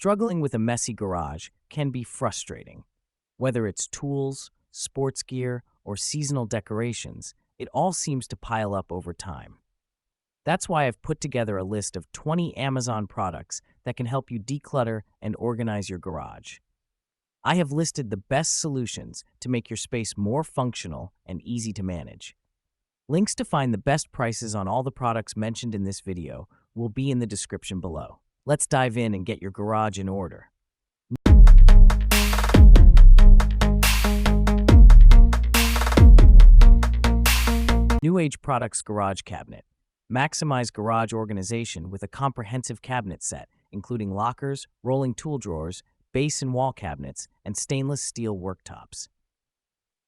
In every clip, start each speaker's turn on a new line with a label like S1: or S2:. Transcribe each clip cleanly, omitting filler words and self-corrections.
S1: Struggling with a messy garage can be frustrating. Whether it's tools, sports gear, or seasonal decorations, it all seems to pile up over time. That's why I've put together a list of 20 Amazon products that can help you declutter and organize your garage. I have listed the best solutions to make your space more functional and easy to manage. Links to find the best prices on all the products mentioned in this video will be in the description below. Let's dive in and get your garage in order. New Age Products Garage Cabinet. Maximize garage organization with a comprehensive cabinet set, including lockers, rolling tool drawers, base and wall cabinets, and stainless steel worktops.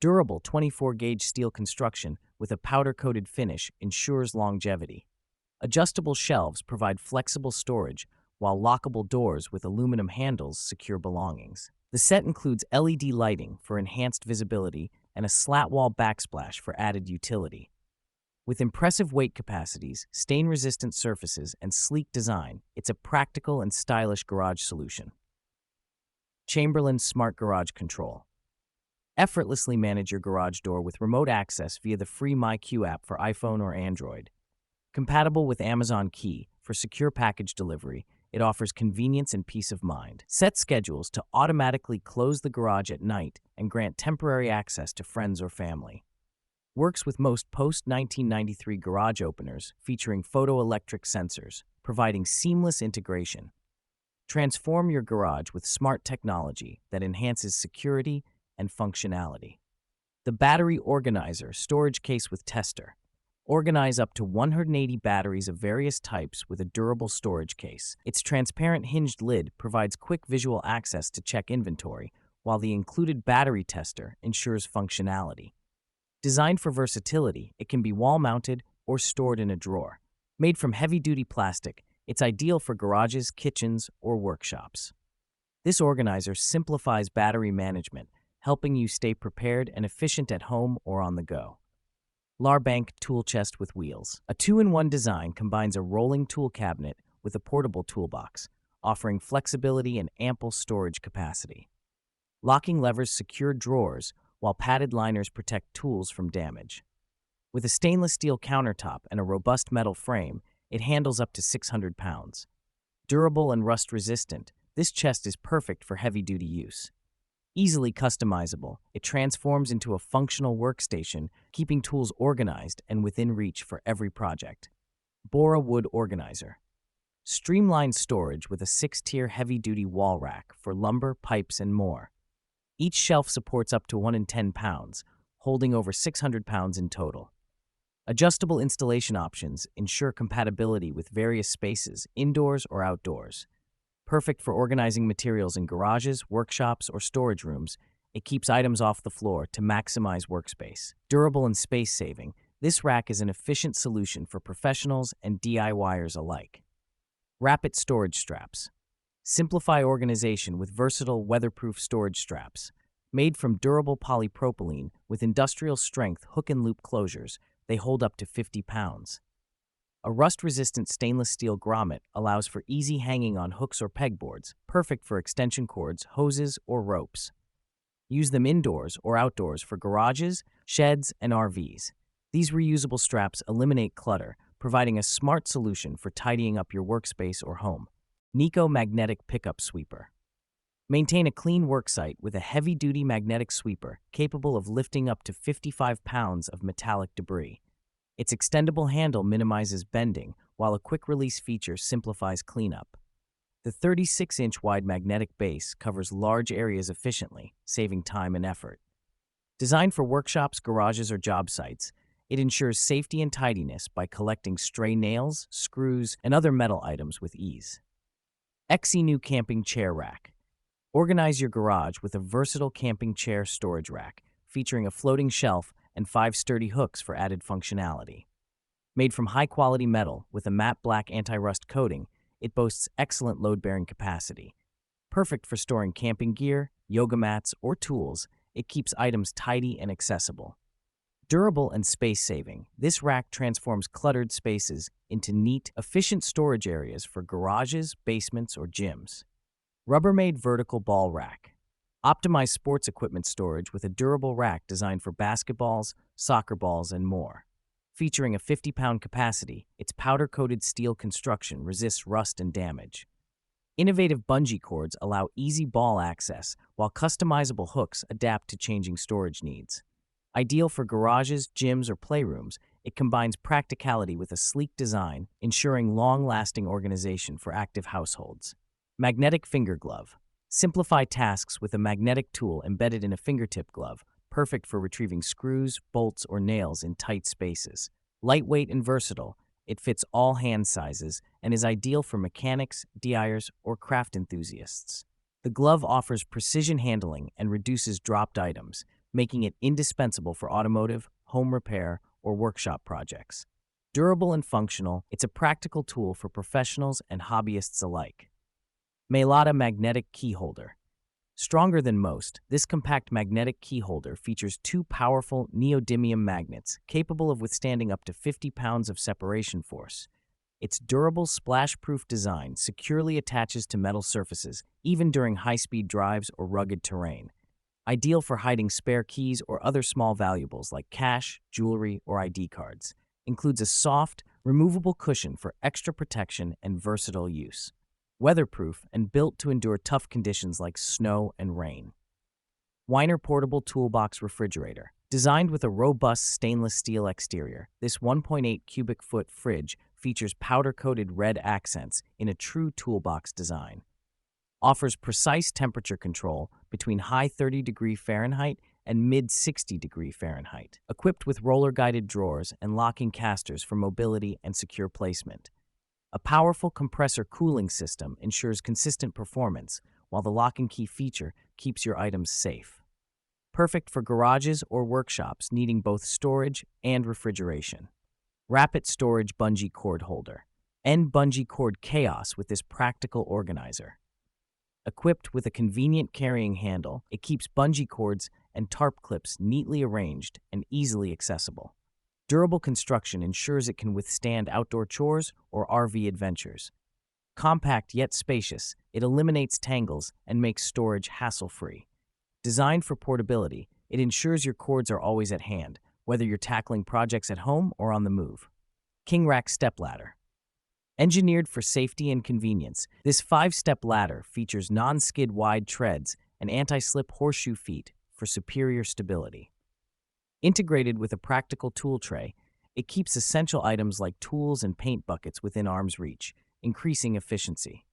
S1: Durable 24-gauge steel construction with a powder-coated finish ensures longevity. Adjustable shelves provide flexible storage, while lockable doors with aluminum handles secure belongings. The set includes LED lighting for enhanced visibility and a slat-wall backsplash for added utility. With impressive weight capacities, stain-resistant surfaces, and sleek design, it's a practical and stylish garage solution. Chamberlain Smart Garage Control. Effortlessly manage your garage door with remote access via the free MyQ app for iPhone or Android. Compatible with Amazon Key for secure package delivery, it offers convenience and peace of mind. Set schedules to automatically close the garage at night and grant temporary access to friends or family. Works with most post-1993 garage openers featuring photoelectric sensors, providing seamless integration. Transform your garage with smart technology that enhances security and functionality. The Battery Organizer Storage Case with Tester. Organize up to 180 batteries of various types with a durable storage case. Its transparent hinged lid provides quick visual access to check inventory, while the included battery tester ensures functionality. Designed for versatility, it can be wall-mounted or stored in a drawer. Made from heavy-duty plastic, it's ideal for garages, kitchens, or workshops. This organizer simplifies battery management, helping you stay prepared and efficient at home or on the go. Larbank Tool Chest with Wheels. A two-in-one design combines a rolling tool cabinet with a portable toolbox, offering flexibility and ample storage capacity. Locking levers secure drawers, while padded liners protect tools from damage. With a stainless steel countertop and a robust metal frame, it handles up to 600 pounds. Durable and rust-resistant, this chest is perfect for heavy-duty use. Easily customizable, it transforms into a functional workstation, keeping tools organized and within reach for every project. Bora Wood Organizer. Streamlined storage with a 6-tier heavy-duty wall rack for lumber, pipes, and more. Each shelf supports up to 1 in 10 pounds, holding over 600 pounds in total. Adjustable installation options ensure compatibility with various spaces, indoors or outdoors. Perfect for organizing materials in garages, workshops, or storage rooms, it keeps items off the floor to maximize workspace. Durable and space-saving, this rack is an efficient solution for professionals and DIYers alike. Rapid Storage Straps. Simplify organization with versatile, weatherproof storage straps. Made from durable polypropylene with industrial-strength hook and loop closures, they hold up to 50 pounds. A rust-resistant stainless steel grommet allows for easy hanging on hooks or pegboards, perfect for extension cords, hoses, or ropes. Use them indoors or outdoors for garages, sheds, and RVs. These reusable straps eliminate clutter, providing a smart solution for tidying up your workspace or home. Nico Magnetic Pickup Sweeper. Maintain a clean worksite with a heavy-duty magnetic sweeper capable of lifting up to 55 pounds of metallic debris. Its extendable handle minimizes bending, while a quick-release feature simplifies cleanup. The 36-inch wide magnetic base covers large areas efficiently, saving time and effort. Designed for workshops, garages, or job sites, it ensures safety and tidiness by collecting stray nails, screws, and other metal items with ease. XE Camping Chair Rack. Organize your garage with a versatile camping chair storage rack, featuring a floating shelf and 5 sturdy hooks for added functionality. Made from high-quality metal with a matte black anti-rust coating, it boasts excellent load-bearing capacity. Perfect for storing camping gear, yoga mats, or tools, it keeps items tidy and accessible. Durable and space-saving, this rack transforms cluttered spaces into neat, efficient storage areas for garages, basements, or gyms. Rubbermaid vertical ball rack. Optimize sports equipment storage with a durable rack designed for basketballs, soccer balls, and more. Featuring a 50-pound capacity, its powder-coated steel construction resists rust and damage. Innovative bungee cords allow easy ball access, while customizable hooks adapt to changing storage needs. Ideal for garages, gyms, or playrooms, it combines practicality with a sleek design, ensuring long-lasting organization for active households. Magnetic finger glove. Simplify tasks with a magnetic tool embedded in a fingertip glove, perfect for retrieving screws, bolts, or nails in tight spaces. Lightweight and versatile, it fits all hand sizes and is ideal for mechanics, DIYers, or craft enthusiasts. The glove offers precision handling and reduces dropped items, making it indispensable for automotive, home repair, or workshop projects. Durable and functional, it's a practical tool for professionals and hobbyists alike. Mailata magnetic key holder. Stronger than most, this compact magnetic key holder features two powerful neodymium magnets capable of withstanding up to 50 pounds of separation force. Its durable, splash-proof design securely attaches to metal surfaces, even during high-speed drives or rugged terrain. Ideal for hiding spare keys or other small valuables like cash, jewelry, or ID cards. Includes a soft, removable cushion for extra protection and versatile use. Weatherproof and built to endure tough conditions like snow and rain. Weiner Portable Toolbox Refrigerator. Designed with a robust stainless steel exterior, this 1.8 cubic foot fridge features powder-coated red accents in a true toolbox design. Offers precise temperature control between high 30-degree Fahrenheit and mid-60-degree Fahrenheit. Equipped with roller-guided drawers and locking casters for mobility and secure placement. A powerful compressor cooling system ensures consistent performance, while the lock and key feature keeps your items safe. Perfect for garages or workshops needing both storage and refrigeration. Rapid Storage Bungee Cord Holder. End bungee cord chaos with this practical organizer. Equipped with a convenient carrying handle, it keeps bungee cords and tarp clips neatly arranged and easily accessible. Durable construction ensures it can withstand outdoor chores or RV adventures. Compact yet spacious, it eliminates tangles and makes storage hassle-free. Designed for portability, it ensures your cords are always at hand, whether you're tackling projects at home or on the move. King Rack Stepladder. Engineered for safety and convenience, this 5-step ladder features non-skid wide treads and anti-slip horseshoe feet for superior stability. Integrated with a practical tool tray, it keeps essential items like tools and paint buckets within arm's reach, increasing efficiency.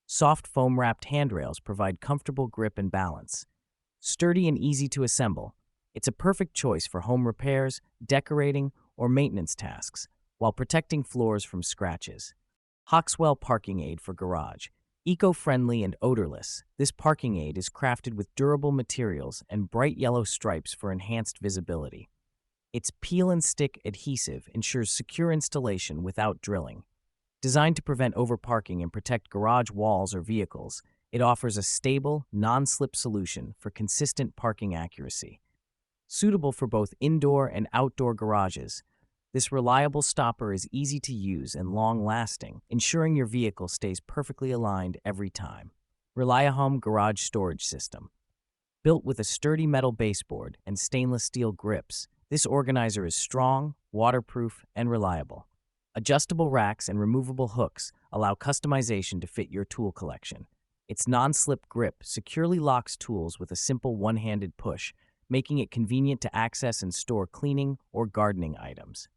S1: Soft foam-wrapped handrails provide comfortable grip and balance. Sturdy and easy to assemble, it's a perfect choice for home repairs, decorating, or maintenance tasks, while protecting floors from scratches. Hoxwell Parking Aid for Garage. Eco-friendly and odorless, this parking aid is crafted with durable materials and bright yellow stripes for enhanced visibility. Its peel-and-stick adhesive ensures secure installation without drilling. Designed to prevent overparking and protect garage walls or vehicles, it offers a stable, non-slip solution for consistent parking accuracy. Suitable for both indoor and outdoor garages, this reliable stopper is easy to use and long-lasting, ensuring your vehicle stays perfectly aligned every time. Reliahome Garage Storage System. Built with a sturdy metal baseboard and stainless steel grips, this organizer is strong, waterproof, and reliable. Adjustable racks and removable hooks allow customization to fit your tool collection. Its non-slip grip securely locks tools with a simple one-handed push, making it convenient to access and store cleaning or gardening items.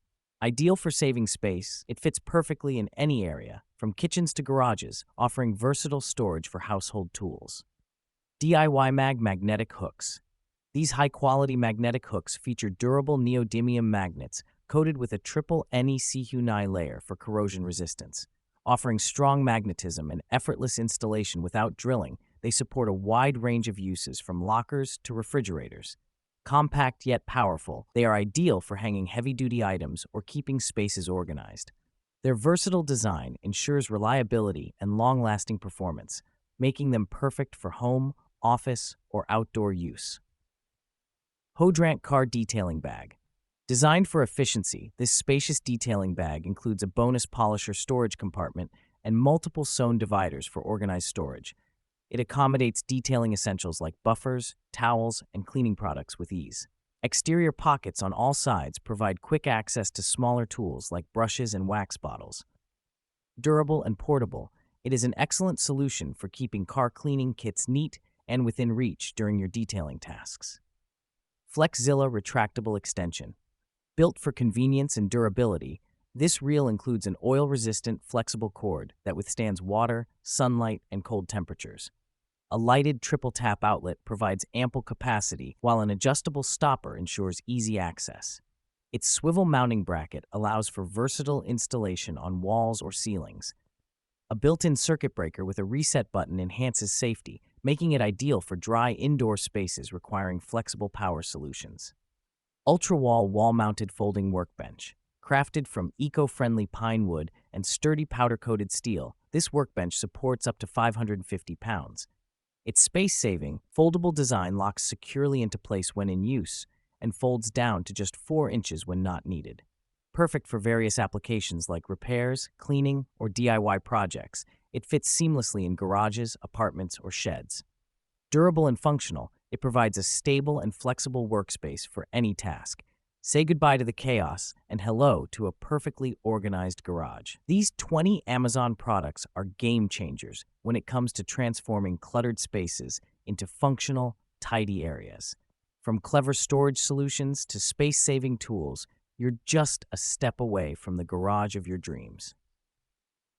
S1: Ideal for saving space, it fits perfectly in any area, from kitchens to garages, offering versatile storage for household tools. DIY Mag Magnetic Hooks. These high-quality magnetic hooks feature durable neodymium magnets coated with a triple NEC-Hunai layer for corrosion resistance. Offering strong magnetism and effortless installation without drilling, they support a wide range of uses from lockers to refrigerators. Compact yet powerful, they are ideal for hanging heavy-duty items or keeping spaces organized. Their versatile design ensures reliability and long-lasting performance, making them perfect for home, office, or outdoor use. Hodrant Car Detailing Bag. Designed for efficiency, this spacious detailing bag includes a bonus polisher storage compartment and multiple sewn dividers for organized storage. It accommodates detailing essentials like buffers, towels, and cleaning products with ease. Exterior pockets on all sides provide quick access to smaller tools like brushes and wax bottles. Durable and portable, it is an excellent solution for keeping car cleaning kits neat and within reach during your detailing tasks. FlexZilla Retractable Extension. Built for convenience and durability, this reel includes an oil-resistant, flexible cord that withstands water, sunlight, and cold temperatures. A lighted triple-tap outlet provides ample capacity, while an adjustable stopper ensures easy access. Its swivel mounting bracket allows for versatile installation on walls or ceilings. A built-in circuit breaker with a reset button enhances safety, making it ideal for dry indoor spaces requiring flexible power solutions. Ultra-Wall Wall-Mounted Folding Workbench. Crafted from eco-friendly pine wood and sturdy powder-coated steel, this workbench supports up to 550 pounds. Its space-saving, foldable design locks securely into place when in use and folds down to just 4 inches when not needed. Perfect for various applications like repairs, cleaning, or DIY projects, it fits seamlessly in garages, apartments, or sheds. Durable and functional, it provides a stable and flexible workspace for any task. Say goodbye to the chaos and hello to a perfectly organized garage. These 20 Amazon products are game changers when it comes to transforming cluttered spaces into functional, tidy areas. From clever storage solutions to space-saving tools, you're just a step away from the garage of your dreams.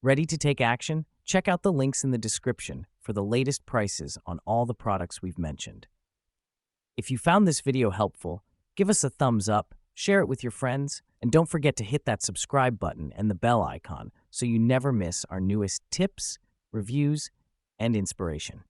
S1: Ready to take action? Check out the links in the description for the latest prices on all the products we've mentioned. If you found this video helpful, give us a thumbs up, share it with your friends, and don't forget to hit that subscribe button and the bell icon so you never miss our newest tips, reviews, and inspiration.